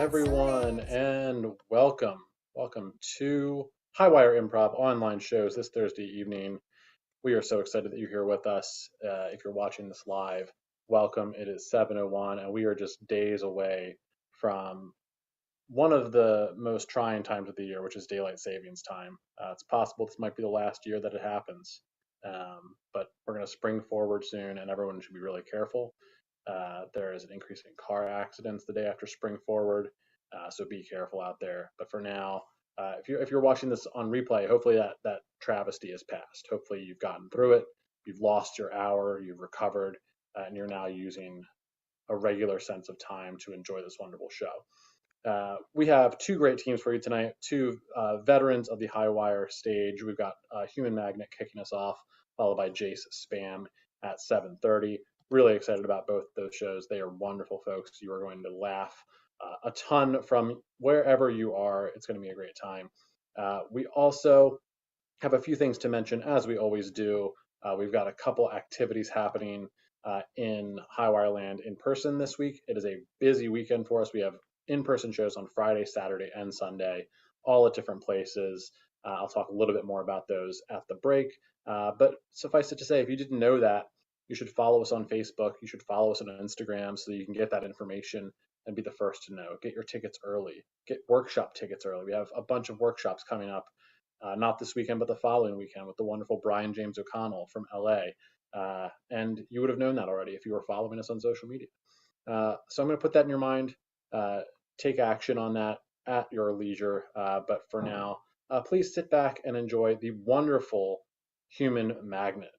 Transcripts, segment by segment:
everyone, and welcome. Welcome to Highwire Improv online shows this Thursday evening. We are so excited that you're here with us. If you're watching this live, welcome. It is 7:01, and we are just days away from one of the most trying times of the year, which is daylight savings time. It's possible this might be the last year that it happens, but we're going to spring forward soon, and everyone should be really careful. There is an increase in car accidents the day after spring forward, so be careful out there. But for now, if you're watching this on replay, hopefully that travesty is past. Hopefully you've gotten through it, you've lost your hour, you've recovered, and you're now using a regular sense of time to enjoy this wonderful show. We have two great teams for you tonight, two veterans of the Highwire stage. We've got Human Magnet kicking us off, followed by Jace Spam at 7:30. Really excited about both those shows. They are wonderful folks. You are going to laugh a ton from wherever you are. It's going to be a great time. We also have a few things to mention, as we always do. We've got a couple activities happening in Highwire Land in person this week. It is a busy weekend for us. We have in-person shows on Friday, Saturday, and Sunday, all at different places. I'll talk a little bit more about those at the break. But suffice it to say, if you didn't know that, you should follow us on Facebook. You should follow us on Instagram so that you can get that information and be the first to know. Get your tickets early. Get workshop tickets early. We have a bunch of workshops coming up, not this weekend, but the following weekend with the wonderful Brian James O'Connell from LA. And you would have known that already if you were following us on social media. So I'm going to put that in your mind. Take action on that at your leisure. But for now, please sit back and enjoy the wonderful Human Magnet.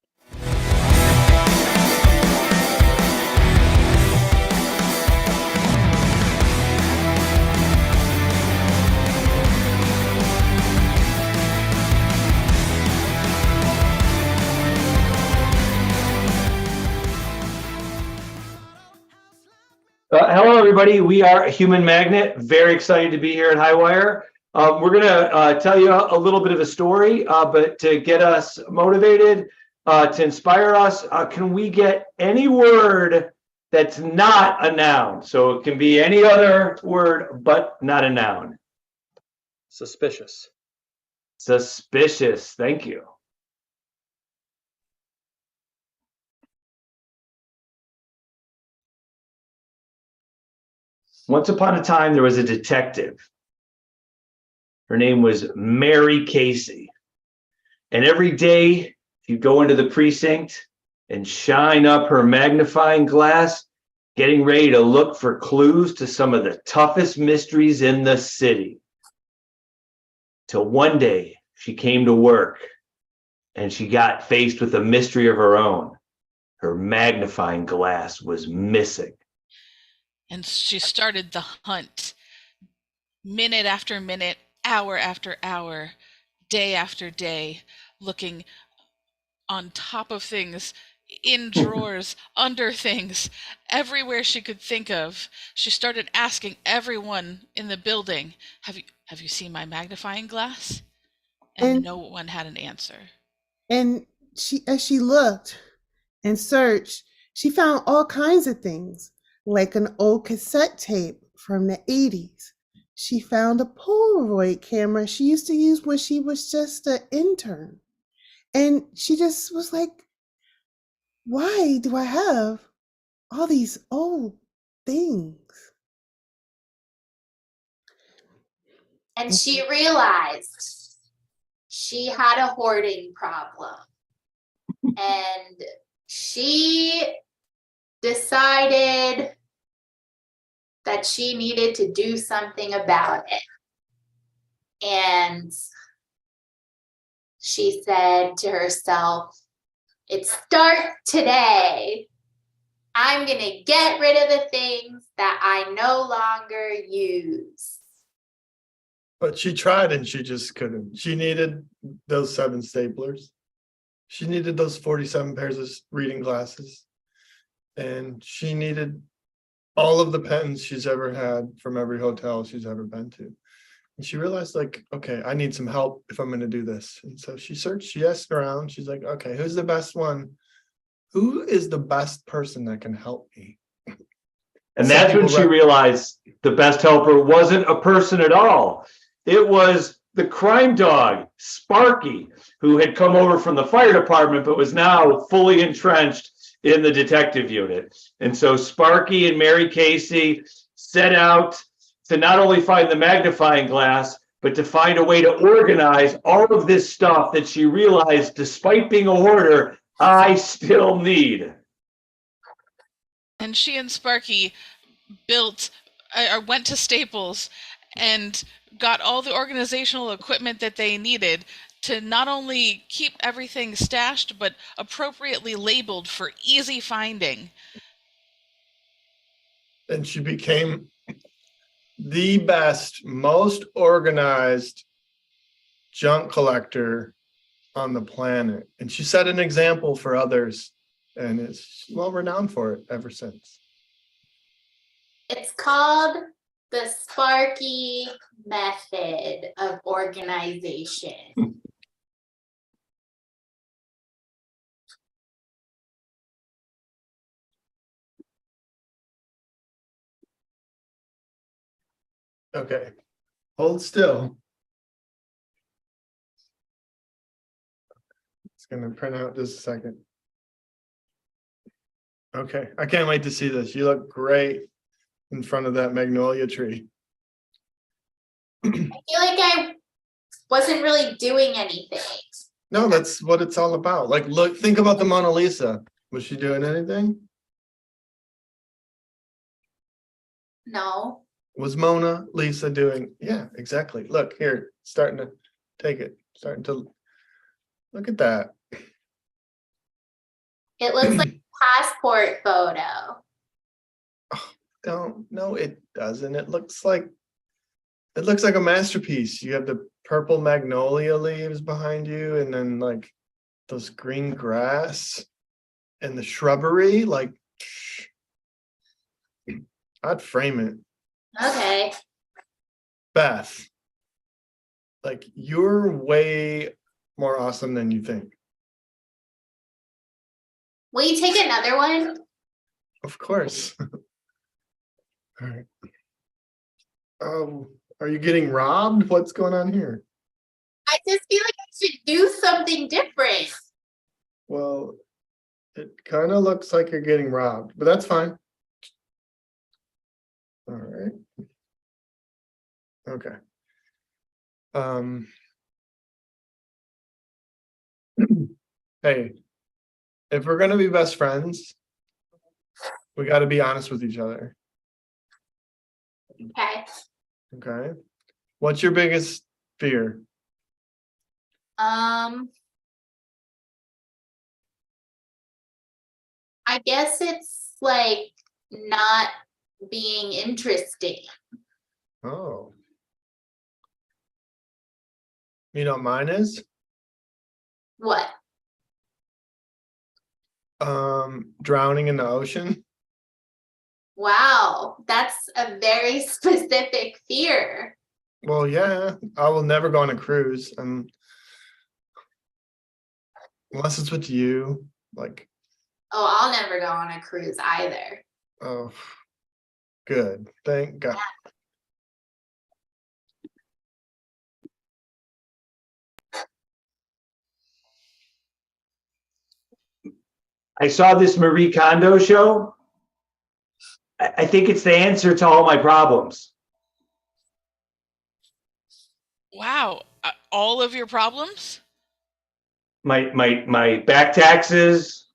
Hello, everybody. We are Human Magnet. Very excited to be here at Highwire. We're going to tell you a little bit of a story, but to get us motivated, to inspire us, can we get any word that's not a noun? So it can be any other word, but not a noun. Suspicious. Suspicious. Thank you. Once upon a time, there was a detective. Her name was Mary Casey. And every day, she'd go into the precinct and shine up her magnifying glass, getting ready to look for clues to some of the toughest mysteries in the city. Till one day, she came to work and she got faced with a mystery of her own. Her magnifying glass was missing. And she started the hunt, minute after minute, hour after hour, day after day, looking on top of things, in drawers, under things, everywhere she could think of. She started asking everyone in the building, have you seen my magnifying glass? And no one had an answer. And as she looked and searched, she found all kinds of things, like an old cassette tape from the 80s. She found a Polaroid camera she used to use when she was just an intern. And she just was like, why do I have all these old things? And she realized she had a hoarding problem. And she decided that she needed to do something about it. And she said to herself, it starts today. I'm going to get rid of the things that I no longer use. But she tried and she just couldn't. She needed those 7 staplers. She needed those 47 pairs of reading glasses. And she needed all of the pens she's ever had from every hotel she's ever been to. And she realized, like, okay, I need some help if I'm going to do this. And so she searched, she asked around. She's like, okay, who's the best one? Who is the best person that can help me? And Some that's when people she realized the best helper wasn't a person at all. It was the crime dog, Sparky, who had come over from the fire department, but was now fully entrenched in the detective unit. And so Sparky and Mary Casey set out to not only find the magnifying glass, but to find a way to organize all of this stuff that she realized, despite being a hoarder, I still need. And she and Sparky built or went to Staples and got all the organizational equipment that they needed to not only keep everything stashed, but appropriately labeled for easy finding. And she became the best, most organized junk collector on the planet. And she set an example for others, and is well renowned for it ever since. It's called the Sparky method of organization. Okay, hold still. It's gonna print out just a second. Okay, I can't wait to see this. You look great in front of that magnolia tree. I feel like I wasn't really doing anything. No, that's what it's all about. Like, look, think about the Mona Lisa. Was she doing anything? No. Was Mona Lisa doing? Yeah, exactly. Look here, starting to take it, starting to look at that. It looks like a passport photo. No, it doesn't. It looks like a masterpiece. You have the purple magnolia leaves behind you, and then like those green grass and the shrubbery. Like, I'd frame it. Okay. Beth, like, you're way more awesome than you think. Will you take another one? Of course. All right. Are you getting robbed? What's going on here? I just feel like I should do something different. Well, it kind of looks like you're getting robbed, but that's fine. All right. Okay. Hey, if we're gonna be best friends, we got to be honest with each other. Okay. Okay. What's your biggest fear? I guess it's like not being interesting. Oh. You know what mine is? What? Drowning in the ocean. Wow, that's a very specific fear. Well, yeah, I will never go on a cruise, unless it's with you. Like, Oh, I'll never go on a cruise either. oh, good. Thank God. I saw this Marie Kondo show. I think it's the answer to all my problems. Wow, all of your problems? My back taxes,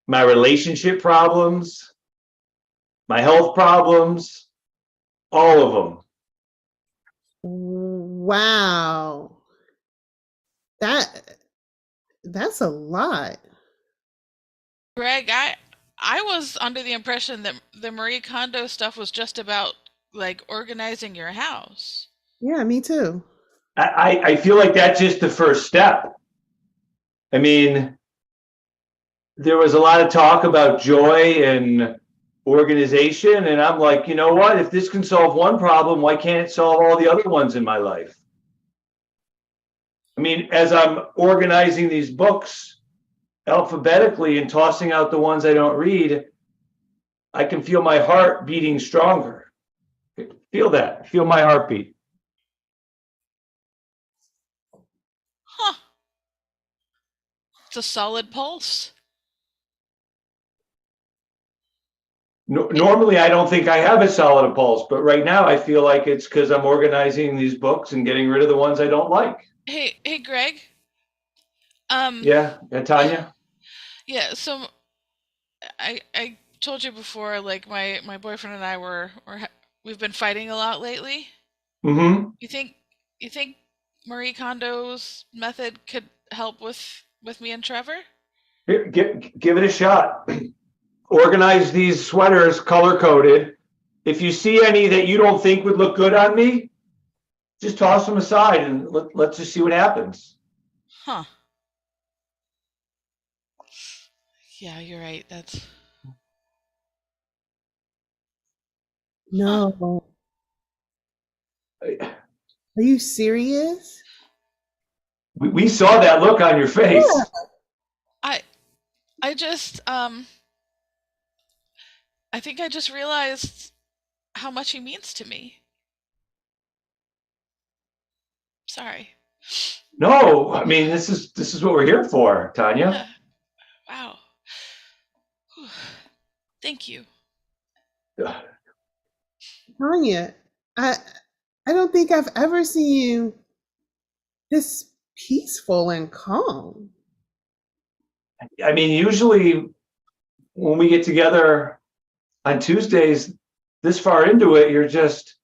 my relationship problems, my health problems, all of them. Wow. That's a lot. Greg, I was under the impression that the Marie Kondo stuff was just about like organizing your house. Yeah, me too. I feel like that's just the first step. I mean, there was a lot of talk about joy and organization, and I'm like, you know what? If this can solve one problem, why can't it solve all the other ones in my life? I mean, as I'm organizing these books alphabetically and tossing out the ones I don't read, I can feel my heart beating stronger. Feel that. Feel my heartbeat. Huh. It's a solid pulse. Normally, I don't think I have a solid pulse, but right now I feel like it's because I'm organizing these books and getting rid of the ones I don't like. Hey, Greg. Yeah, Tanya? Yeah, so I told you before, like my boyfriend and I we've been fighting a lot lately. Mm-hmm. You think Marie Kondo's method could help with me and Trevor? Here, give it a shot. Organize these sweaters color-coded. If you see any that you don't think would look good on me, just toss them aside and let's just see what happens. Huh. Yeah, you're right. That's No. Are you serious? We saw that look on your face. Yeah. I just I think I just realized how much he means to me. Sorry. No, I mean this is what we're here for, Tanya. Yeah. Wow. Whew. Thank you. Tanya, I don't think I've ever seen you this peaceful and calm. I mean, usually when we get together on Tuesdays, this far into it, you're just,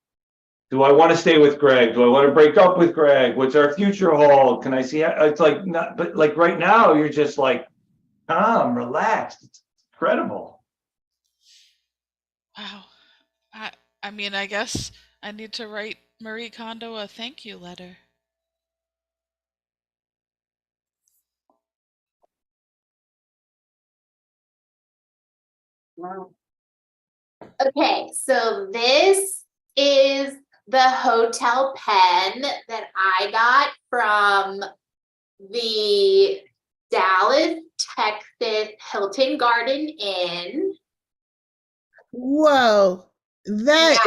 do I want to stay with Greg? Do I want to break up with Greg? What's our future hold? Can I see? It's like not, but like right now, you're just like calm, relaxed. It's incredible. Wow. I mean, I guess I need to write Marie Kondo a thank you letter. Okay, so this is the hotel pen that I got from the Dallas, Texas Hilton Garden Inn. Whoa, that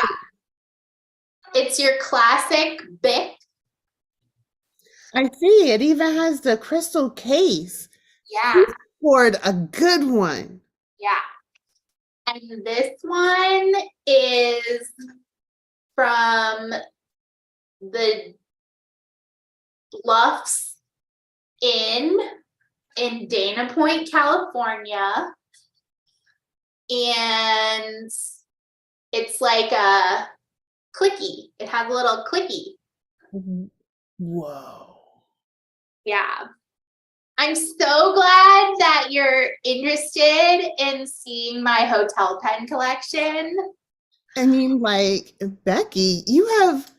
It's your classic Bic. I see. It even has the crystal case. Yeah, You scored a good one. yeah. And this one is from the Bluffs Inn in Dana Point, California. And it's like a clicky. It has a little clicky. Whoa. Yeah. I'm so glad that you're interested in seeing my hotel pen collection. I mean, like, Becky, you have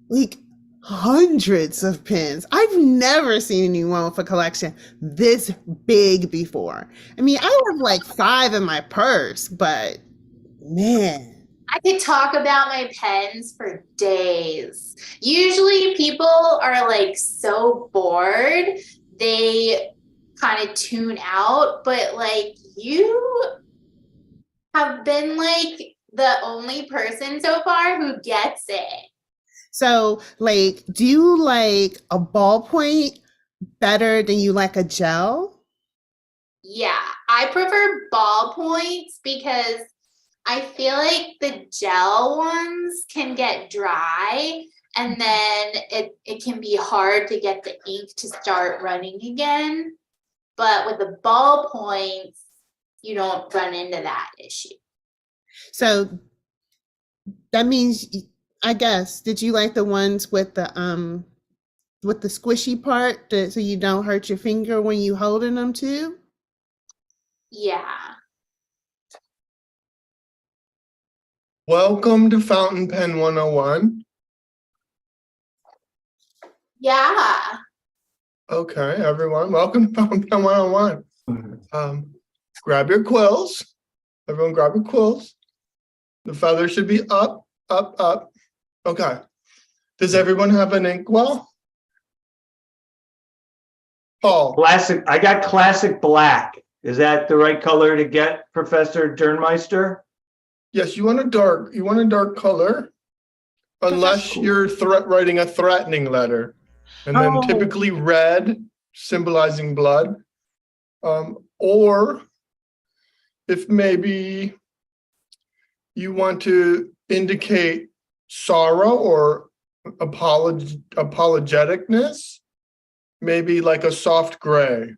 like hundreds of pens. I've never seen anyone with a collection this big before. I mean, I have like 5 in my purse, but man. I could talk about my pens for days. Usually people are like so bored, they kind of tune out, but like you have been like the only person so far who gets it. So, like, do you like a ballpoint better than you like a gel? Yeah, I prefer ballpoints because I feel like the gel ones can get dry and then it can be hard to get the ink to start running again. But with the ballpoints, you don't run into that issue. So that means, I guess, did you like the ones with the squishy part so you don't hurt your finger when you holding them too? Yeah. Welcome to Fountain Pen 101. Yeah. Okay, everyone, welcome to Fountain Pen 101. Grab your quills. Everyone grab your quills. The feather should be up, up, up. Okay. Does everyone have an inkwell? Paul. Classic. I got classic black. Is that the right color to get, Professor Dernmeister? Yes, you want a dark color, unless Cool. you're writing a threatening letter. And then Oh. typically red, symbolizing blood. Or if maybe you want to indicate sorrow or apologeticness, maybe like a soft gray.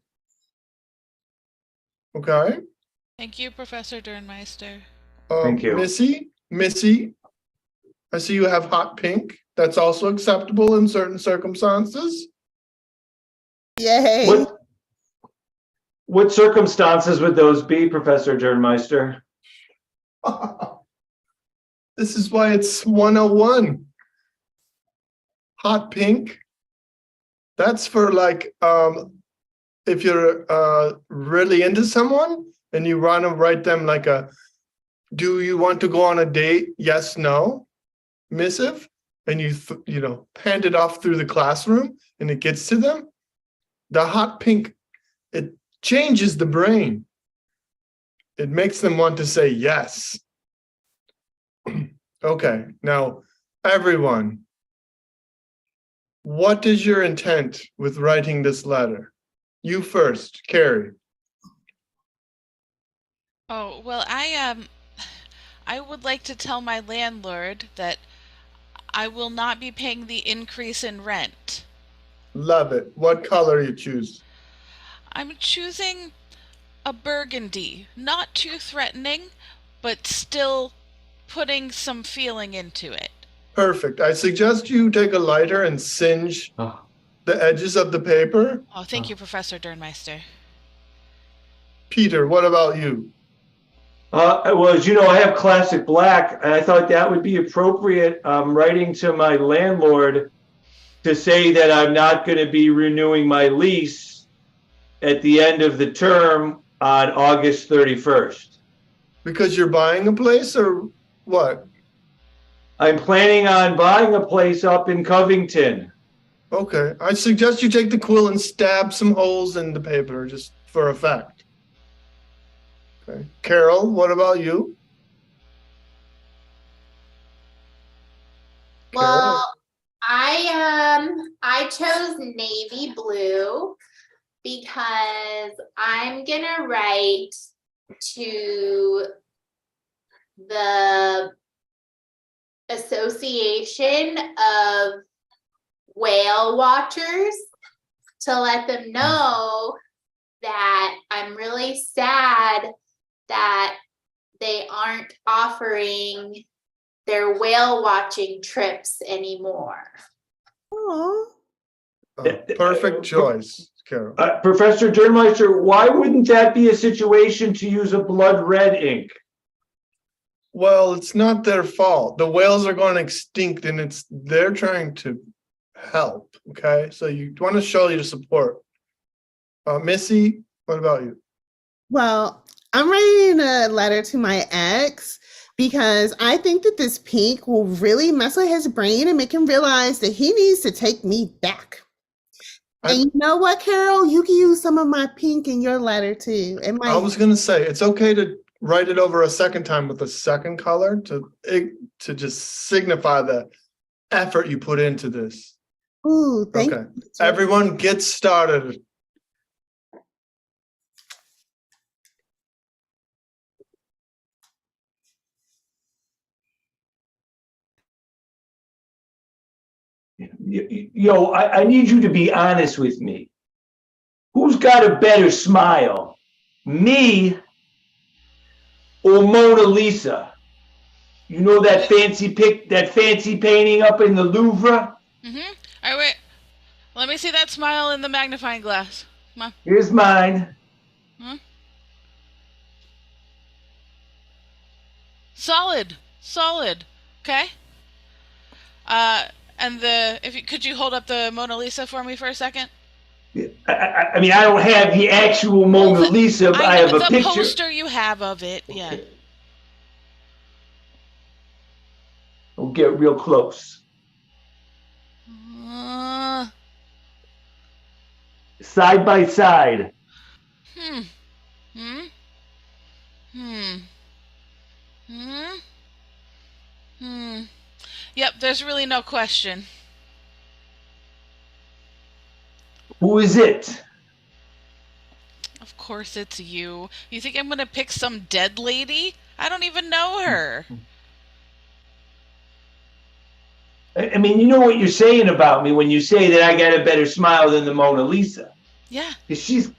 Okay. Thank you, Professor Durnmeister. Thank you. Missy, I see you have hot pink. That's also acceptable in certain circumstances. Yay. What circumstances would those be, Professor Durnmeister? This is why it's 101. Hot pink. That's for like if you're really into someone and you want to write them like a do you want to go on a date? Yes, no missive, and you hand it off through the classroom and it gets to them. The hot pink, it changes the brain. It makes them want to say yes. Okay, now everyone, what is your intent with writing this letter? You first, Carrie. Oh, well, I would like to tell my landlord that I will not be paying the increase in rent. Love it. What color you choose? I'm choosing a burgundy, not too threatening, but still putting some feeling into it. Perfect. I suggest you take a lighter and singe the edges of the paper. Oh, thank you, Professor Durnmeister. Peter, what about you? Well, as you know, I have classic black, and I thought that would be appropriate. Writing to my landlord to say that I'm not going to be renewing my lease at the end of the term on August 31st. Because you're buying a place or what? I'm planning on buying a place up in Covington. Okay. I suggest you take the quill and stab some holes in the paper just for effect. Okay. Carol, what about you? Well, I chose navy blue because I'm gonna write to the Association of Whale Watchers to let them know that I'm really sad that they aren't offering their whale watching trips anymore. Aw. Perfect choice, Carol. Professor Durnmeister, why wouldn't that be a situation to use a blood red ink? Well, it's not their fault. The whales are going extinct and they're trying to help. Okay. So you want to show your support. Missy, what about you? Well, I'm writing a letter to my ex because I think that this pink will really mess with his brain and make him realize that he needs to take me back. And you know what, Carol? You can use some of my pink in your letter too. I was going to say, it's okay to write it over a second time with a second color to just signify the effort you put into this. Ooh, thank you. Everyone get started. Yo, I need you to be honest with me. Who's got a better smile, me or Mona Lisa? You know that fancy painting up in the Louvre? Mm-hmm. All right, wait. Let me see that smile in the magnifying glass. Come on. Here's mine. Hmm? Solid. Okay. And could you hold up the Mona Lisa for me for a second? I mean, I don't have the actual Mona Lisa, but I have a picture. The poster you have of it, yeah. Okay. We'll get real close. Side by side. Hmm? Hmm. Yep, there's really no question. Who is it? Of course it's you. You think I'm gonna pick some dead lady? I don't even know her. I mean, you know what you're saying about me when you say that I got a better smile than the Mona Lisa. Yeah, Cause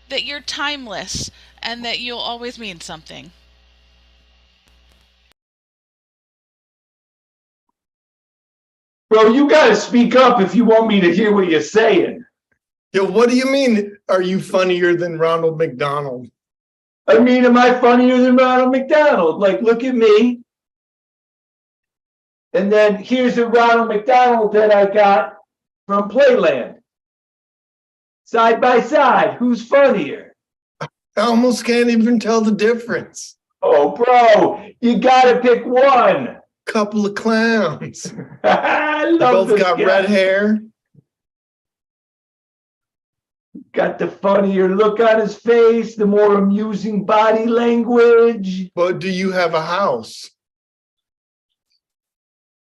that you're timeless and that you'll always mean something. bro, you gotta speak up if you want me to hear what you're saying. Yo, what do you mean? Are you funnier than Ronald McDonald? I mean, am I funnier than Ronald McDonald? Like, look at me. And then here's a Ronald McDonald that I got from Playland. Side by side, who's funnier? I almost can't even tell the difference. Oh, bro, you gotta pick one. Couple of clowns. I They love both this got guy. red hair. Got the funnier look on his face, the more amusing body language. But do you have a house?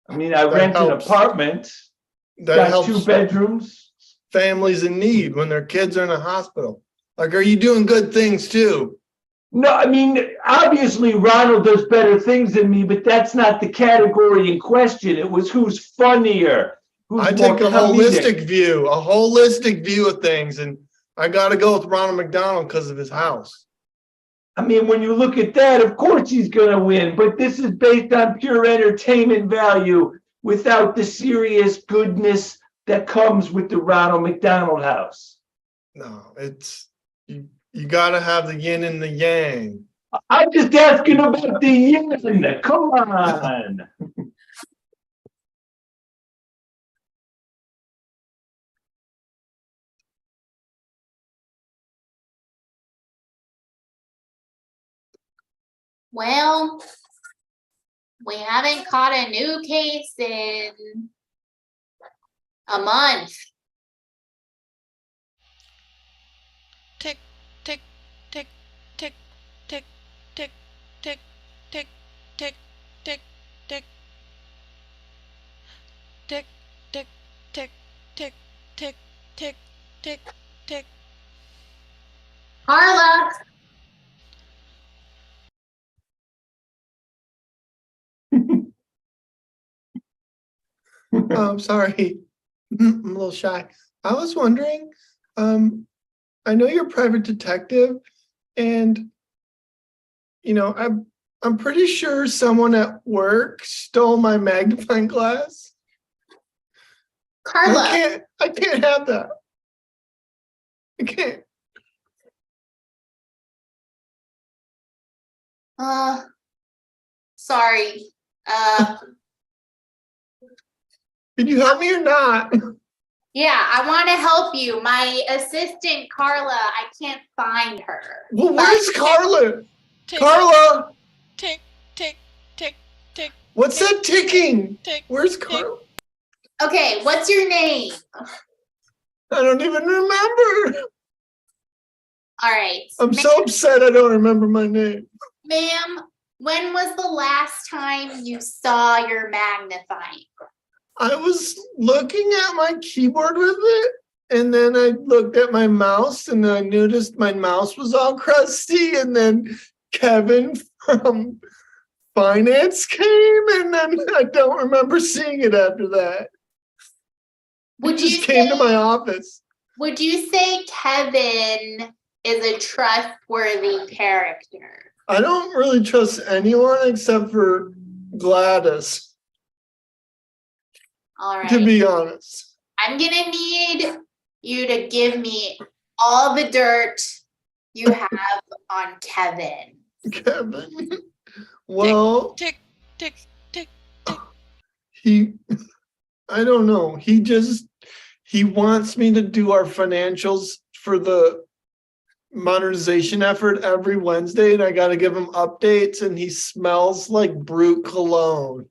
I mean, I That rent an helps. apartment. That Got helps 2 bedrooms. families in need when their kids are in a hospital. Like, are you doing good things too? No, I mean, obviously Ronald does better things than me, but that's not the category in question. It was who's funnier, who's I more take a comedic. holistic view of things, and I got to go with Ronald McDonald because of his house. I mean, when you look at that, of course he's going to win, but this is based on pure entertainment value without the serious goodness that comes with the Ronald McDonald house. No, it's you got to have the yin and the yang. I'm just asking about the yin. Come on. Well, we haven't caught a new case in a month. Tick, tick, tick, tick, tick, tick, tick, tick, tick, tick, tick. Tick, tick, tick, tick, tick, tick, tick, tick. Carla, Oh, I'm sorry. I'm a little shy. I was wondering, I know you're a private detective, and I'm pretty sure someone at work stole my magnifying glass. Carla, I can't have that. I can't. sorry. Can you help me or not? Yeah, I want to help you. My assistant, Carla, I can't find her. Well, where's Carla? Tick, Carla, tick, tick, tick, tick. what's that ticking? Tick. Where's tick. Carla? Okay, what's your name? I don't even remember. All right. I'm so upset I don't remember my name. Ma'am, when was the last time you saw your magnifying? I was looking at my keyboard with it, and then I looked at my mouse, and I noticed my mouse was all crusty, and then Kevin from finance came, and then I don't remember seeing it after that. Would He you just came to say- my office. Would you say Kevin is a trustworthy character? I don't really trust anyone except for Gladys, All right. to be honest. I'm gonna need you to give me all the dirt you have on Kevin. Kevin. Well, Tick, tick, tick, tick. I don't know. He wants me to do our financials for the modernization effort every Wednesday, and I got to give him updates, and he smells like Brute cologne.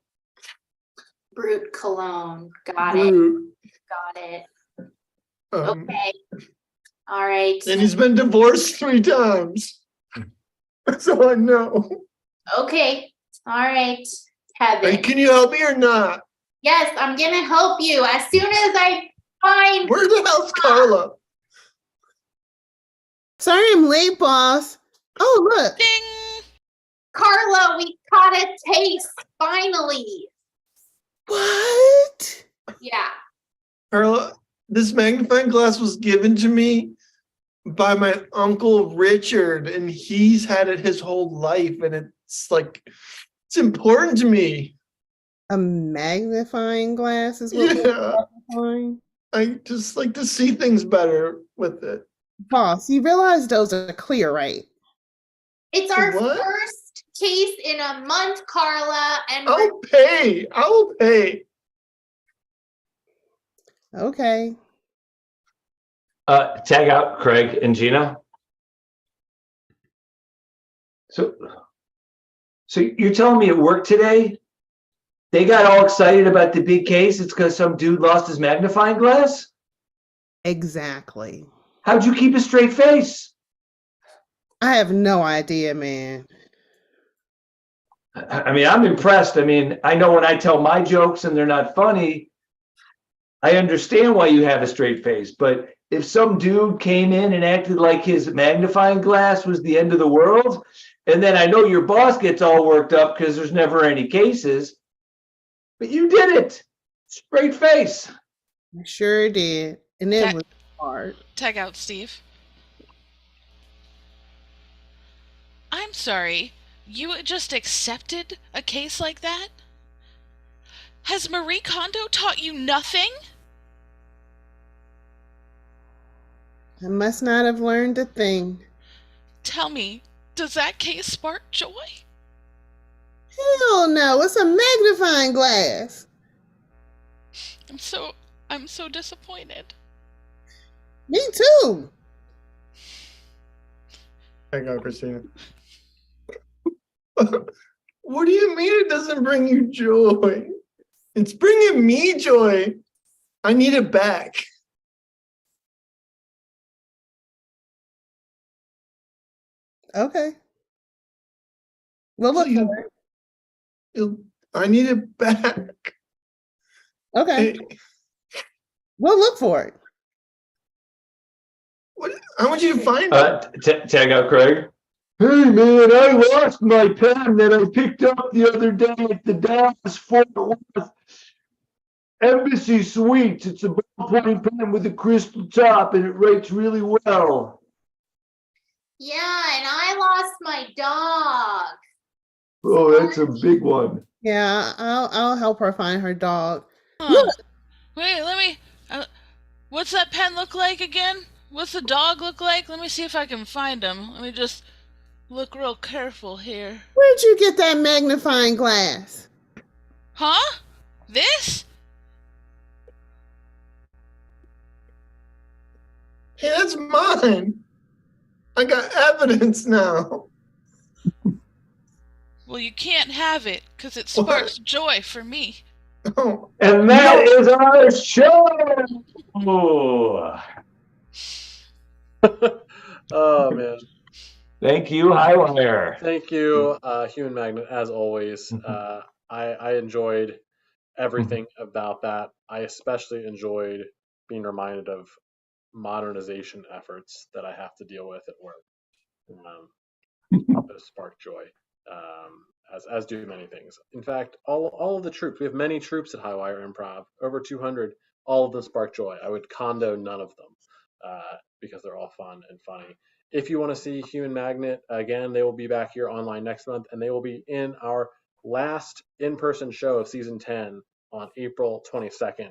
Brute cologne. Got Brute. it. Got it. Um, Okay. All right. And he's been divorced 3 times. That's all I know. Okay. All right, Hey, Kevin. can you help me or not? Yes, I'm gonna help you as soon as I find. Where the hell's Carla? Sorry I'm late, boss. Oh, look. Ding! Carla, we caught a taste finally. What? Yeah. Carla, this magnifying glass was given to me by my uncle Richard, and he's had it his whole life, and it's like it's important to me. A magnifying glass is what we're Yeah, magnifying? I just like to see things better with it. Boss, you realize those are clear, right? It's our What? first case in a month, Carla, and I'll pay. I will pay. Okay. Tag out Craig and Gina. So you're telling me at work today, they got all excited about the big case? It's because some dude lost his magnifying glass? Exactly. How'd you keep a straight face? I have no idea, man. I mean, I'm impressed. I mean, I know when I tell my jokes and they're not funny, I understand why you have a straight face. But if some dude came in and acted like his magnifying glass was the end of the world, and then I know your boss gets all worked up because there's never any cases, but you did it. Straight face. I sure did. And it That- was hard. Tag out Steve. I'm sorry. You just accepted a case like that? Has Marie Kondo taught you nothing? I must not have learned a thing. Tell me, does that case spark joy? Hell no, it's a magnifying glass. I'm so disappointed. Me too. Hang on, Christina. What do you mean it doesn't bring you joy? It's bringing me joy. I need it back. Okay. We'll look Please. for it. I need it back. Okay. Hey, We'll look for it. I want you to find it. Tag out Craig. Hey man, I lost my pen that I picked up the other day at the Dallas Fort Worth Embassy Suites. It's a ballpoint pen with a crystal top and it writes really well. yeah, and I lost my dog. Oh, that's a big one. Yeah, I'll help her find her dog. Huh. Wait, let me. What's that pen look like again? What's the dog look like? Let me see if I can find him. Let me just look real careful here. Where'd you get that magnifying glass? Huh? This? Hey, that's mine. I got evidence now. Well, you can't have it, because it sparks joy for me. Oh, And that is our show. Oh man. Thank you, Highwire. Thank you, Human Magnet, as always. I enjoyed everything about that. I especially enjoyed being reminded of modernization efforts that I have to deal with at work. Help us spark joy, as do many things. In fact, all of the troops, we have many troops at Highwire Improv, over 200. All of them spark joy. I would condo none of them because they're all fun and funny. If you want to see Human Magnet again, they will be back here online next month, and they will be in our last in-person show of season 10 on April 22nd.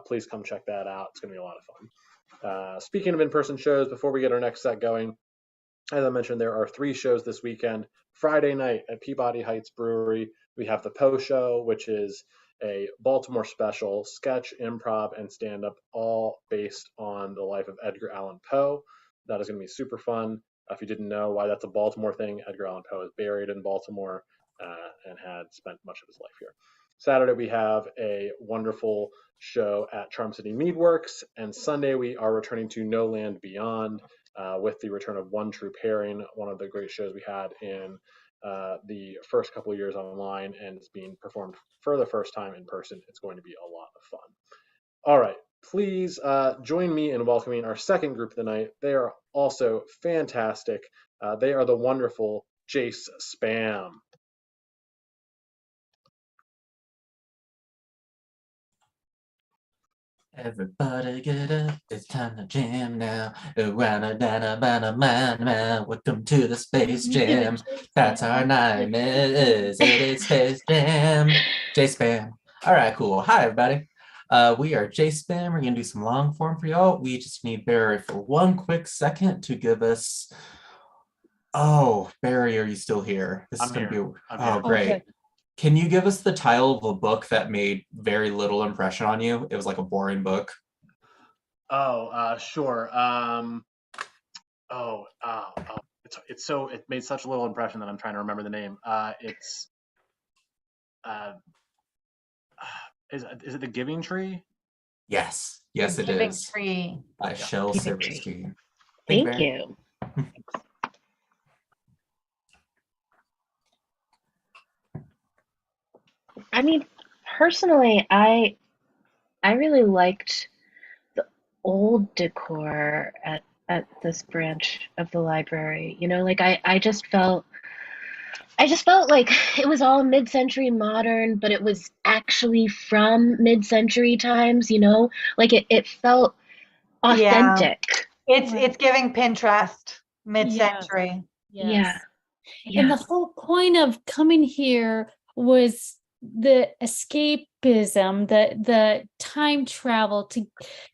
Please come check that out. It's going to be a lot of fun. Speaking of in-person shows, before we get our next set going, as I mentioned, there are 3 shows this weekend. Friday night at Peabody Heights Brewery, we have the Poe Show, which is a Baltimore special, sketch, improv, and stand-up, all based on the life of Edgar Allan Poe. That is going to be super fun. If you didn't know why that's a Baltimore thing, Edgar Allan Poe is buried in Baltimore and had spent much of his life here. Saturday, we have a wonderful show at Charm City Meadworks, and Sunday, we are returning to No Land Beyond with the return of One True Pairing, one of the great shows we had in the first couple of years online and it's being performed for the first time in person. It's going to be a lot of fun. All right, please join me in welcoming our second group of the night. They are also fantastic. They are the wonderful Jace Spam. Everybody get up, it's time to jam now. Welcome to the Space Jam. That's our name. It is Space Jam. Jace Spam. All right, cool. Hi, everybody. We are Jace Spam. We're going to do some long form for y'all. We just need Barry for one quick second to give us. Oh, Barry, are you still here? This is going to be. Oh, great. Okay. Can you give us the title of a book that made very little impression on you? It was like a boring book. Oh, sure. It made such a little impression that I'm trying to remember the name. Is it The Giving Tree? Yes, it Giving is. Tree. By Shel Silverstein. Thank you. I mean, personally, I really liked the old decor at this branch of the library. You know, like I just felt like it was all mid-century modern, but it was actually from mid-century times, you know? Like it felt authentic. It's giving Pinterest mid-century. Yeah. And the whole point of coming here was the escapism, the time travel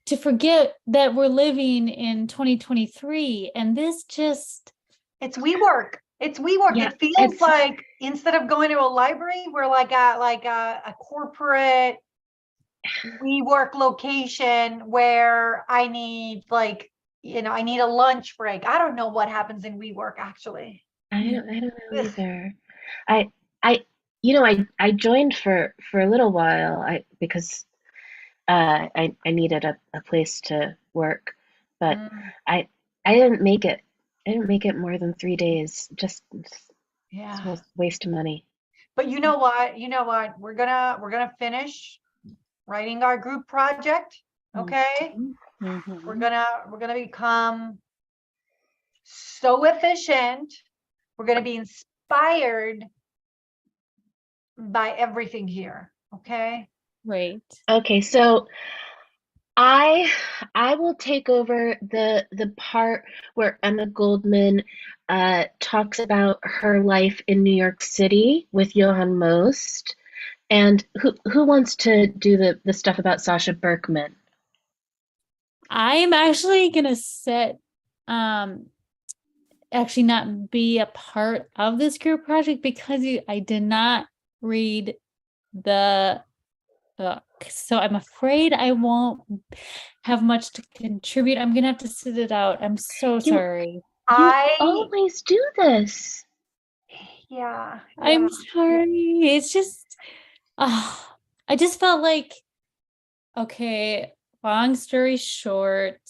to forget that we're living in 2023. And this just it's WeWork. Yeah, it feels like instead of going to a library, we're like a corporate WeWork location where I need I need a lunch break. I don't know what happens in WeWork actually. I don't know either. I joined for a little while because I needed a place to work, but I didn't make it. I didn't make it more than 3 days. Just a waste of money. But you know what? We're gonna finish writing our group project. Okay. Mm-hmm. We're gonna become so efficient. We're gonna be inspired by everything here. Okay. Right. Okay, so I will take over the part where Emma Goldman talks about her life in New York City with Johann Most. And who wants to do the stuff about Sasha Berkman? I am actually gonna actually not be a part of this group project because I did not read the book. So I'm afraid I won't have much to contribute. I'm gonna have to sit it out. I'm so sorry. I always do this. Yeah. I'm sorry. It's just I just felt like, okay, long story short,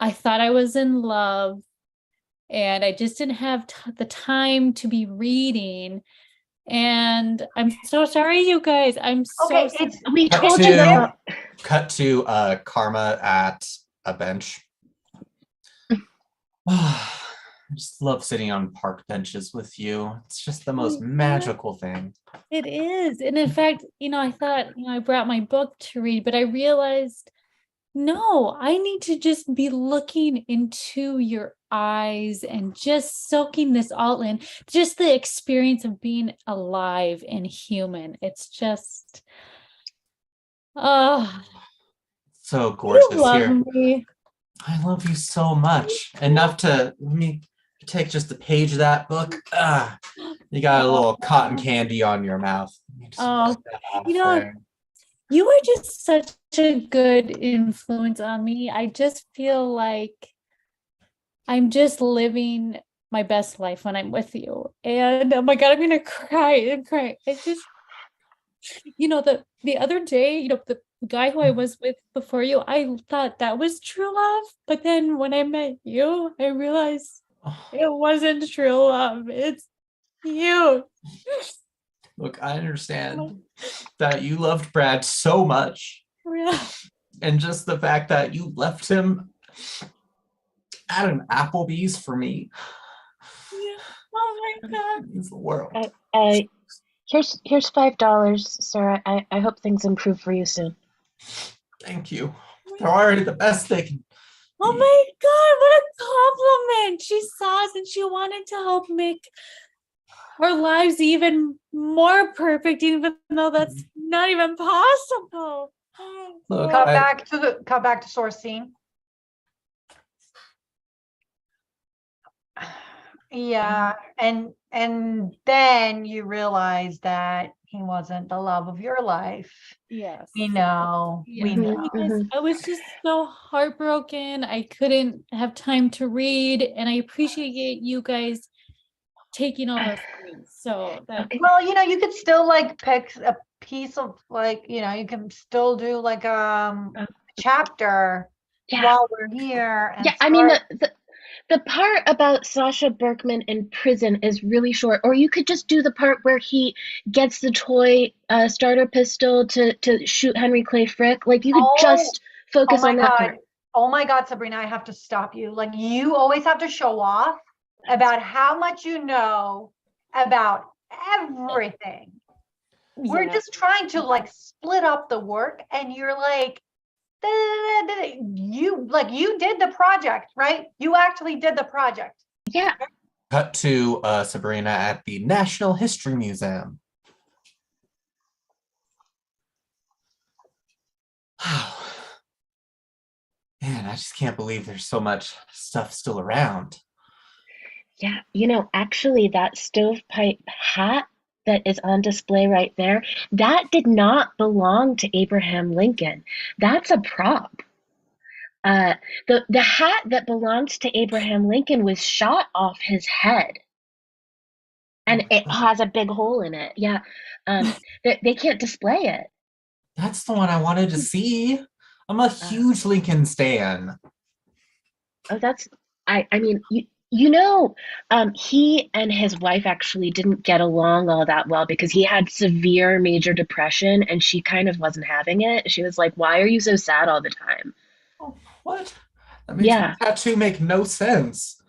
I thought I was in love and I just didn't have the time to be reading. And I'm so sorry, you guys. I'm so sorry. We told you that. Cut to Karma at a bench. I just love sitting on park benches with you. It's just the most magical thing. It is. And in fact, I thought, I brought my book to read, but I realized, no, I need to just be looking into your eyes and just soaking this all in. Just the experience of being alive and human. It's just, so gorgeous you love here. Me. I love you so much. Enough to let me take just a page of that book. You got a little cotton candy on your mouth. You were just such a good influence on me. I just feel like I'm just living my best life when I'm with you. And oh my God, I'm gonna cry and cry. It's just, the other day, the guy who I was with before you, I thought that was true love. But then when I met you, I realized it wasn't true love. You. Look, I understand that you loved Brad so much. Yeah. And just the fact that you left him at an Applebee's for me. Yeah. Oh my God. Means the world. Here's $5, sir. I hope things improve for you soon. Thank you. They're already the best they can. Oh my God, what a compliment. She saw us and she wanted to help make our lives even more perfect, even though that's not even possible. Look, Cut back to source scene. Yeah, and then you realize that he wasn't the love of your life. Yes. We know. We Yeah. know. Because I was just so heartbroken. I couldn't have time to read, and I appreciate you guys taking over for me. So that Well, you could still like pick a piece of like, you can still do like chapter Yeah. while we're here and Yeah, I mean start. the part about Sasha Berkman in prison is really short, or you could just do the part where he gets the toy starter pistol to shoot Henry Clay Frick. Like you could just focus my on that God. part. Oh my God, Sabrina, I have to stop you. Like you always have to show off about how much you know about everything. We're Yeah. just trying to like split up the work and you're like, you did the project, right? You actually did the project. Yeah. Cut to Sabrina at the National History Museum. Wow. Man, I just can't believe there's so much stuff still around. Yeah, actually that stovepipe hat that is on display right there, that did not belong to Abraham Lincoln. That's a prop. The hat that belongs to Abraham Lincoln was shot off his head, and it has a big hole in it. Yeah, they can't display it. That's the one I wanted to see. I'm a huge Lincoln stan. Oh, I mean, he and his wife actually didn't get along all that well because he had severe major depression and she kind of wasn't having it. She was like, "Why are you so sad all the time?" Oh, what? That makes Yeah. the tattoo make no sense.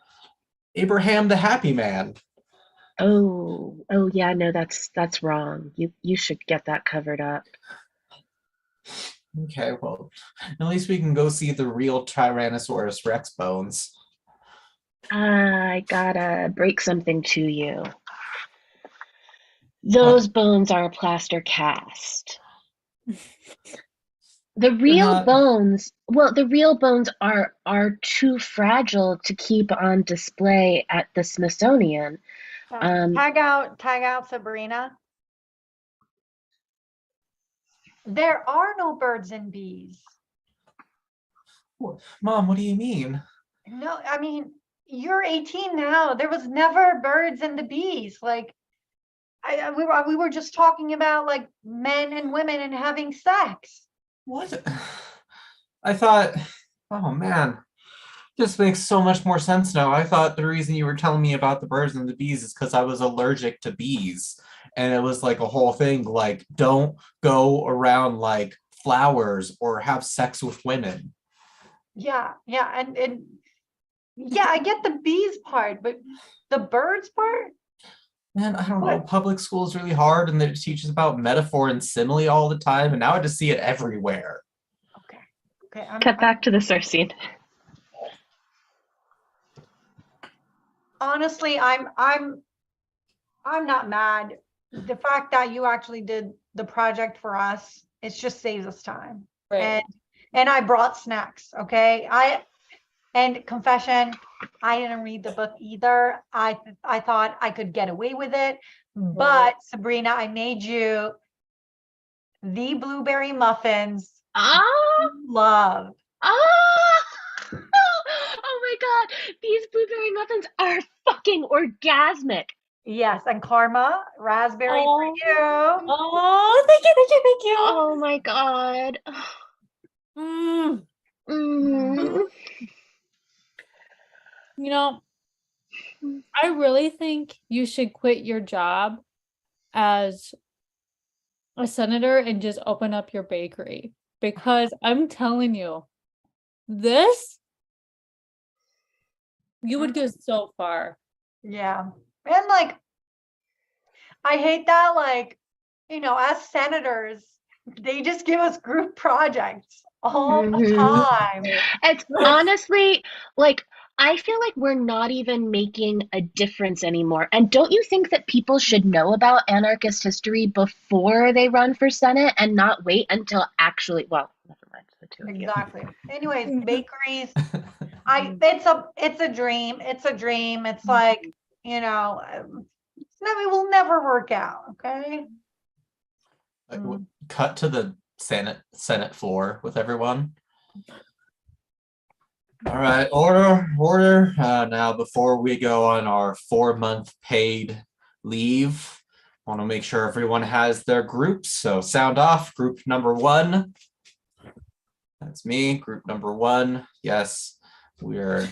Abraham the Happy Man. Oh, yeah, no, that's wrong. You should get that covered up. Okay, well, at least we can go see the real Tyrannosaurus Rex bones. I gotta break something to you. Those bones are a plaster cast. The real bones are too fragile to keep on display at the Smithsonian. Tag out Sabrina. There are no birds and bees. Mom, what do you mean? No, I mean, you're 18 now. There was never birds and the bees. Like, we were just talking about like men and women and having sex. What? I thought, oh man, this makes so much more sense now. I thought the reason you were telling me about the birds and the bees is because I was allergic to bees. And it was like a whole thing, like, don't go around like flowers or have sex with women. Yeah, and yeah, I get the bees part, but the birds part? Man, I don't know. Public school is really hard and it teaches about metaphor and simile all the time. And now I just see it everywhere. Okay. Cut back to the source scene. Honestly, I'm not mad. The fact that you actually did the project for us, it just saves us time. Right. And I brought snacks, okay? And confession, I didn't read the book either. I thought I could get away with it. But Sabrina, I made you the blueberry muffins. Love. Oh my God, these blueberry muffins are fucking orgasmic. Yes, and Karma, raspberry for you. Oh, thank you. Oh my God. Mm. Mm. You know, I really think you should quit your job as a senator and just open up your bakery, because I'm telling you, this you would go so far. Yeah. And like, I hate that, like, as senators, they just give us group projects all the Mhm. time. It's honestly like I feel like we're not even making a difference anymore. And don't you think that people should know about anarchist history before they run for Senate and not wait until actually, well, never mind, the two of you. Exactly. Anyways, Mhm. bakeries, it's a dream. It's a dream. It's like, it will never work out. Okay. Cut to the Senate floor with everyone. All right, order. Now, before we go on our 4-month paid leave, I want to make sure everyone has their groups. So sound off. Group number 1. That's me. Group number 1. Yes, we're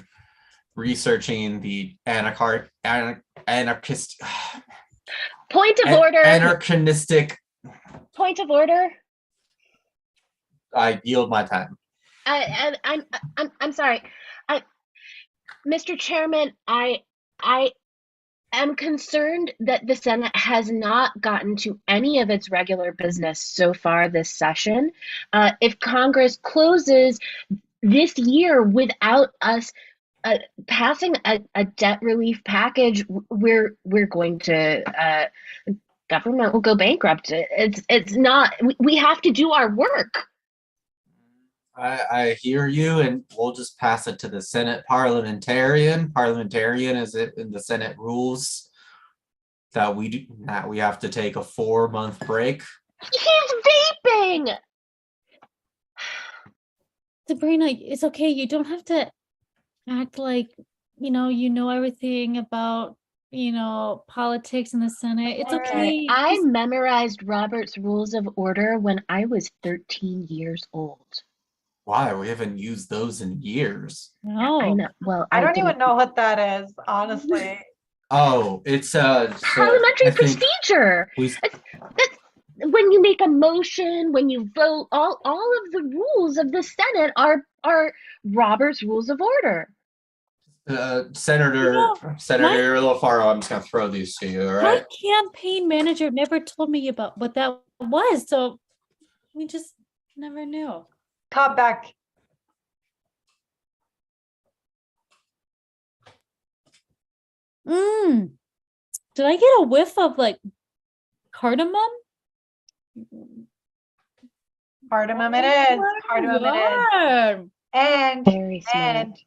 researching the anarchist. Point of order. Anarchistic. Point of order. I yield my time. I'm sorry. Mr. Chairman, I am concerned that the Senate has not gotten to any of its regular business so far this session. If Congress closes this year without us passing a debt relief package, we're going to government will go bankrupt. It's not. We have to do our work. I hear you, and we'll just pass it to the Senate parliamentarian. Parliamentarian is it in the Senate rules that we have to take a 4-month break. He's vaping. Sabrina, it's okay. You don't have to act like you know everything about politics in the Senate. It's okay. I memorized Robert's Rules of Order when I was 13 years old. Why? We haven't used those in years. No. I know. Well, I don't even know what that is, honestly. Oh, it's parliamentary procedure. That's when you make a motion, when you vote. All of the rules of the Senate are Robert's Rules of Order. Senator Lofaro, I'm just gonna throw these to you, all right? My campaign manager never told me about what that was, so we just never knew. Cut back. Did I get a whiff of like cardamom? Cardamom it is. Cardamom it is. And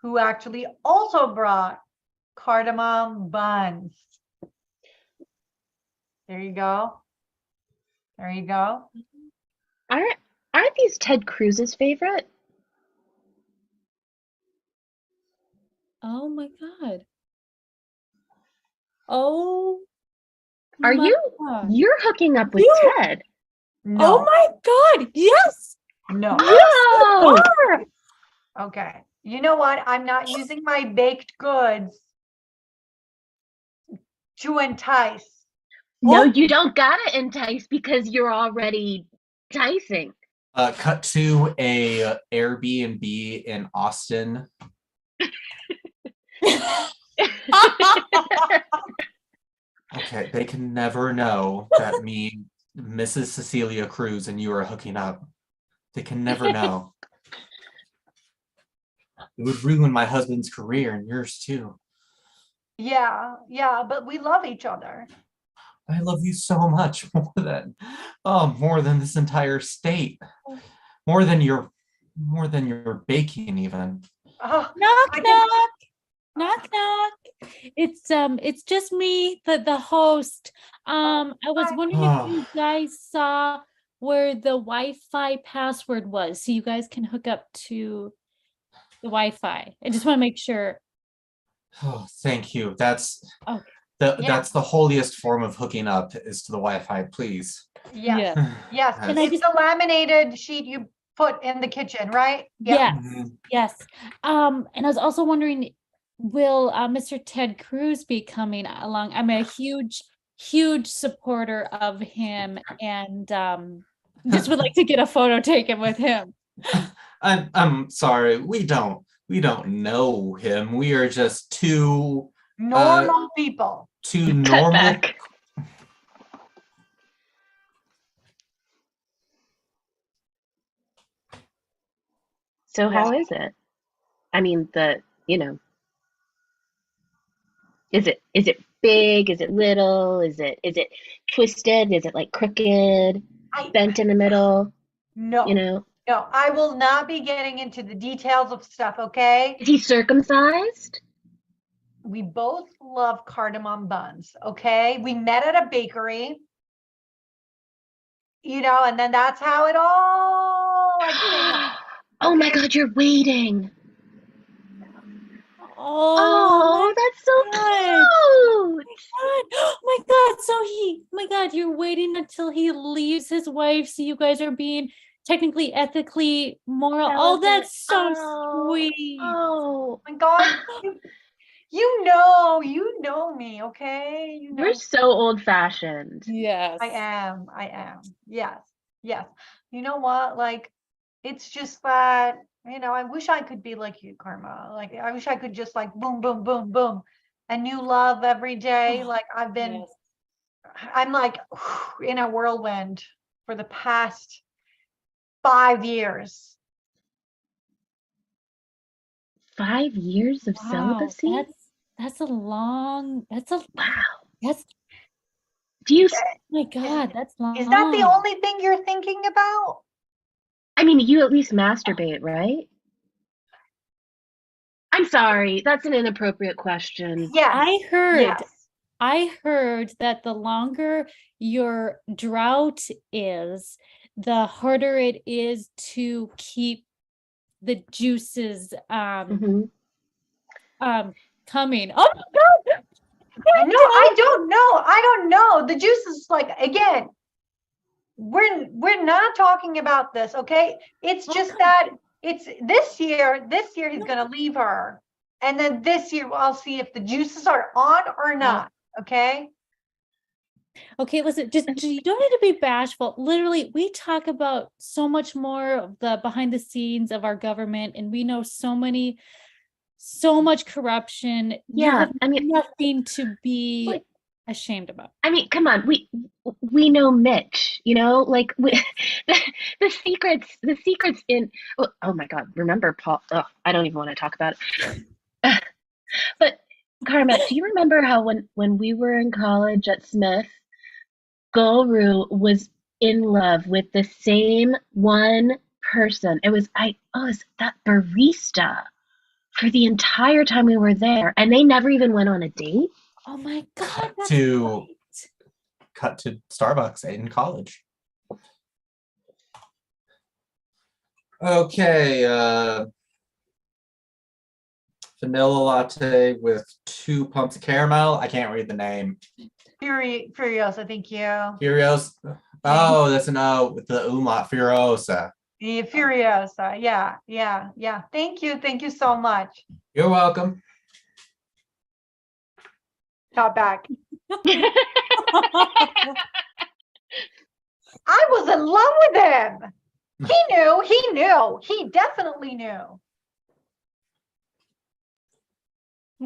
who actually also brought cardamom buns. There you go. There you go. Aren't these Ted Cruz's favorite? Oh my God. Oh. Are you? God. You're hooking up with Ted. No. Oh my God. Yes. No. Oh. Yes, okay. You know what? I'm not using my baked goods to entice. No, you don't gotta entice because you're already enticing. Cut to a Airbnb in Austin. Okay, they can never know that me, Mrs. Cecilia Cruz, and you are hooking up. They can never know. It would ruin my husband's career and yours too. Yeah, but we love each other. I love you so much more than this entire state. More than your baking even. Knock knock. It's just me, the host. I was wondering if you guys saw where the Wi-Fi password was, so you guys can hook up to the Wi-Fi. I just want to make sure. Oh, thank you. That's the holiest form of hooking up is to the Wi-Fi, please. Yes. Yes. And it's the laminated sheet you put in the kitchen, right? Yes. Yes. And I was also wondering, will Mr. Ted Cruz be coming along? I'm a huge supporter of him, and just would like to get a photo taken with him. I'm sorry, we don't know him. We are just two Normal people. two normal. back. So how is it? I mean, is it big? Is it little? Is it twisted? Is it like crooked, bent in the middle? No. No, I will not be getting into the details of stuff, okay? is he circumcised? We both love cardamom buns, okay? We met at a bakery, and then that's how it all came up. Oh my God, you're waiting. Oh, That's so God. cute. Oh my God. So my God, you're waiting until he leaves his wife. So you guys are being technically, ethically, moral. Oh, that's so sweet. Oh, My God, you know me, okay? you're so old-fashioned. Yes. I am. Yes. You know what? Like, it's just that, I wish I could be like you, Karma. Like, I wish I could just like boom, boom, boom, boom. A new love every day. Like I'm like in a whirlwind for the past 5 years. 5 years of celibacy? That's a long, Wow. Do you, my God, that's long. Is that the only thing you're thinking about? I mean, you at least masturbate, right? I'm sorry, that's an inappropriate question. Yes. I heard that the longer your drought is, the harder it is to keep the juices coming. Oh my God. No, I don't know. The juice is like, again, we're not talking about this, okay? It's just that it's this year he's gonna leave her. And then this year I'll see if the juices are on or not. Okay. Okay, listen, just you don't need to be bashful. Literally, we talk about so much more of the behind the scenes of our government, and we know so much corruption. You have nothing to be ashamed about. I mean, come on, we know Mitch, like the secrets in. Oh my God, remember Paul? Oh, I don't even want to talk about it. But Karma, do you remember how when we were in college at Smith, Gulru was in love with the same one person? It was that barista for the entire time we were there, and they never even went on a date. Oh my God! Cut to Starbucks in college. Okay, vanilla latte with 2 pumps of caramel. I can't read the name. Furiosa, thank you. Furiosa. Oh, that's an O with the umlaut. Furiosa. Yeah, Furiosa. Yeah. Thank you so much. You're welcome. Top back. I was in love with him. He knew. He definitely knew.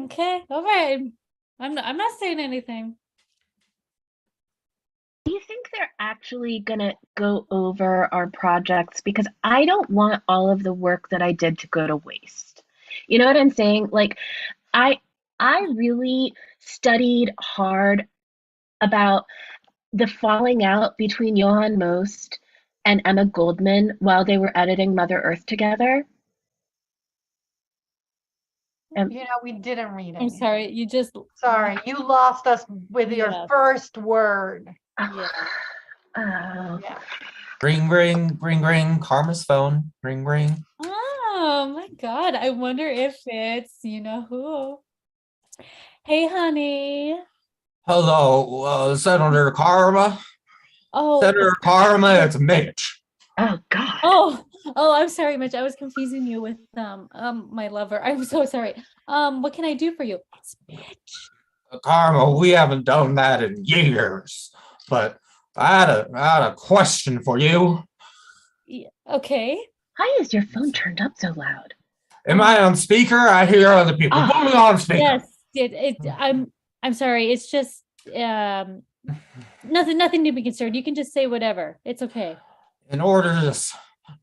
Okay, all right. I'm not saying anything. Do you think they're actually gonna go over our projects? Because I don't want all of the work that I did to go to waste. You know what I'm saying? Like, I really studied hard about the falling out between Johann Most and Emma Goldman while they were editing Mother Earth together. We didn't read it. I'm sorry, you lost us with your first word. Oh. Yeah. Ring, Karma's phone. Ring. Oh my God, I wonder if it's who. Hey, honey. Hello, Senator Karma. Oh, Senator Karma, it's Mitch. Oh God. Oh, I'm sorry, Mitch. I was confusing you with my lover. I'm so sorry. What can I do for you? It's Mitch. Karma, we haven't done that in years. But I had a question for you. Okay. Why is your phone turned up so loud? Am I on speaker? I hear other people. Put me on speaker. Yes. I'm sorry. It's just nothing to be concerned. You can just say whatever. It's okay. In order to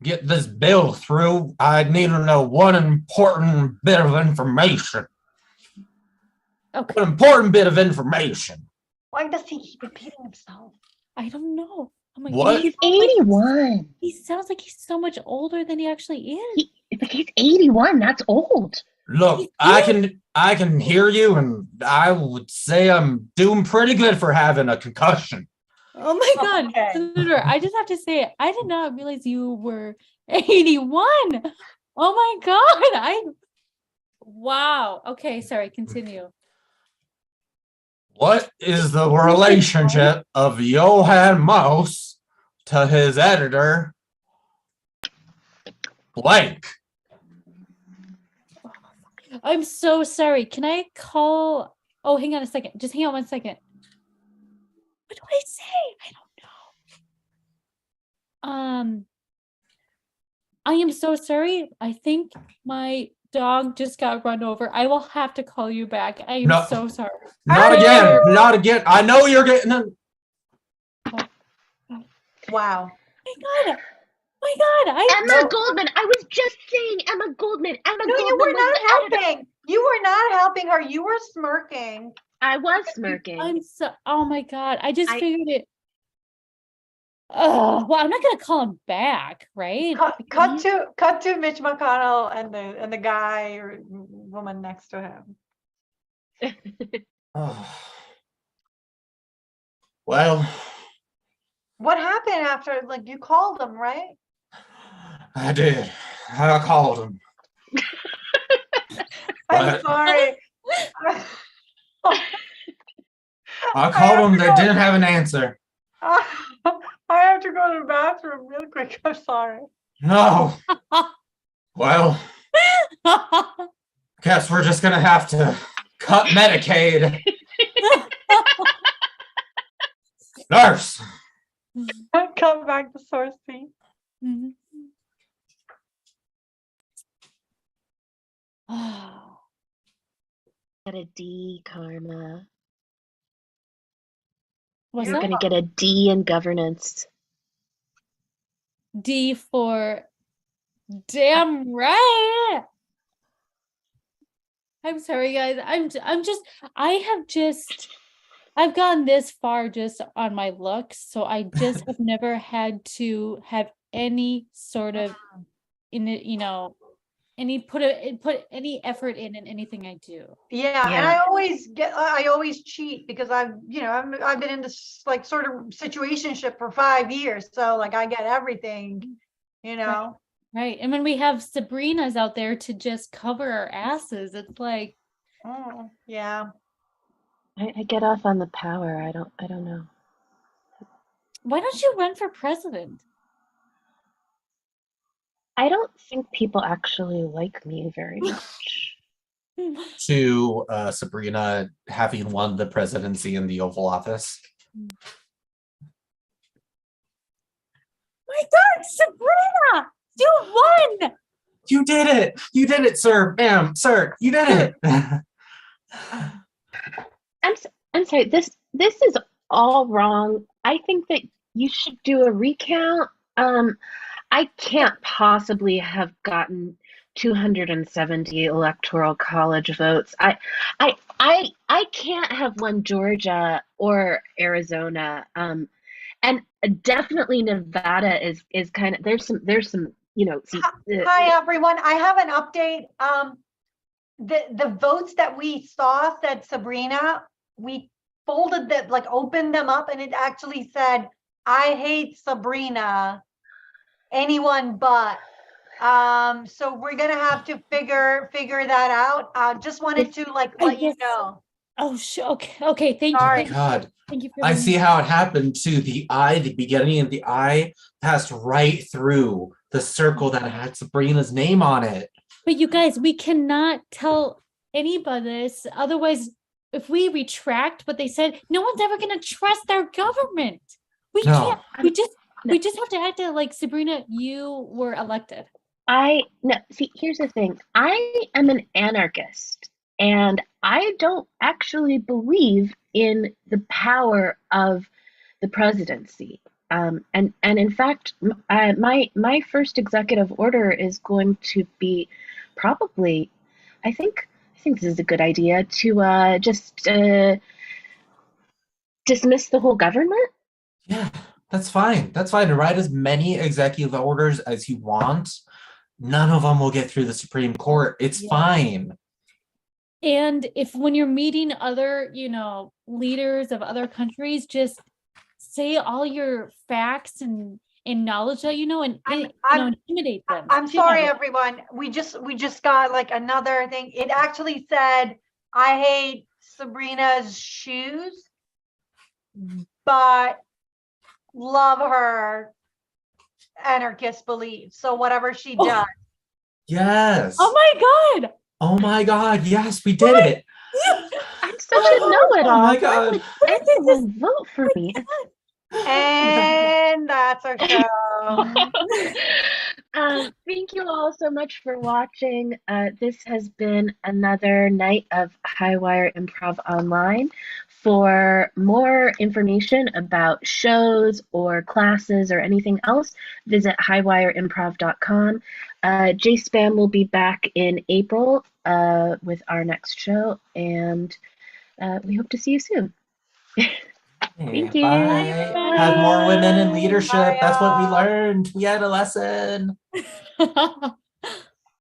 get this bill through, I need to know one important bit of information. Okay. An important bit of information. Why does he keep repeating himself? I don't know. Oh my What? God. He's 81. He sounds like he's so much older than he actually is. He's 81. That's old. Look, I can hear you, and I would say I'm doing pretty good for having a concussion. Oh my God. Okay. Senator, I just have to say, I did not realize you were 81. Oh my God. Wow. Okay, sorry, continue. What is the relationship of Johann Mouse to his editor, blank? I'm so sorry. Can I call? Oh, hang on a second. Just hang on 1 second. What do I say? I don't know. I am so sorry. I think my dog just got run over. I will have to call you back. I am so sorry. Not again. Not again. I know you're getting them. Wow. My God. Emma Goldman. I was just saying Emma Goldman. Emma No, Goldman you were was not the editor. helping. You were not helping her. You were smirking. I was smirking. Oh my God. I just figured it. Oh, well, I'm not gonna call him back, right? Cut to Mitch McConnell and the guy or woman next to him. Well, what happened after, like, you called him, right? I did. I called him. I'm sorry. I called him. They didn't have an answer. I have to go to the bathroom real quick. I'm sorry. No. Well, guess we're just gonna have to cut Medicaid. Nurse. Come back to source feed. Get a D, Karma. What's You're that? gonna get a D in governance. D for damn right. I'm sorry, guys. I've gone this far just on my looks, so I just have never had to have any sort of put any effort in anything I do. Yeah, and I always cheat because I've been in this like sort of situationship for 5 years, so like I get everything, Right. And when we have Sabrina's out there to just cover our asses, it's like, yeah. I get off on the power. I don't know. Why don't you run for president? I don't think people actually like me very much. To Sabrina having won the presidency in the Oval Office. My God, Sabrina! You won! You did it! You did it, sir! Ma'am, sir, you did it! I'm sorry, this is all wrong. I think that you should do a recount. I can't possibly have gotten 270 electoral college votes. I can't have won Georgia or Arizona. And definitely Nevada is kind of there's some Hi everyone. I have an update. The votes that we saw said Sabrina. We folded that, like opened them up, and it actually said, "I hate Sabrina. Anyone but." So we're gonna have to figure that out. Just wanted to let you know. Oh, okay. Thank Oh you. my God. Thank you for I letting see me- how it happened to the eye, the beginning of the eye passed right through the circle that had Sabrina's name on it. But you guys, we cannot tell anybody. Otherwise, if we retract what they said, no one's ever going to trust our government. We No. can't. We just have to act like Sabrina, you were elected. No, see, here's the thing. I am an anarchist, and I don't actually believe in the power of the presidency. And in fact, my first executive order is going to be probably, I think this is a good idea to just dismiss the whole government. Yeah, that's fine. That's fine. To write as many executive orders as you want. None of them will get through the Supreme Court. It's fine. And if when you're meeting other, leaders of other countries, just say all your facts and knowledge that and intimidate them. I'm sorry, everyone. We just got like another thing. It actually said, I hate Sabrina's shoes, but love her anarchist beliefs. So whatever she does. Yes. Oh my God. Oh my God. Yes, we did it. I'm such a know-it-all. Oh my God. Everyone vote for me. And that's our show. Thank you all so much for watching. This has been another night of Highwire Improv Online. For more information about shows or classes or anything else, visit highwireimprov.com. Jace Spam will be back in April with our next show, and we hope to see you soon. Thank you. Bye. Have more women in leadership. Bye, That's what we y'all. learned. We had a lesson.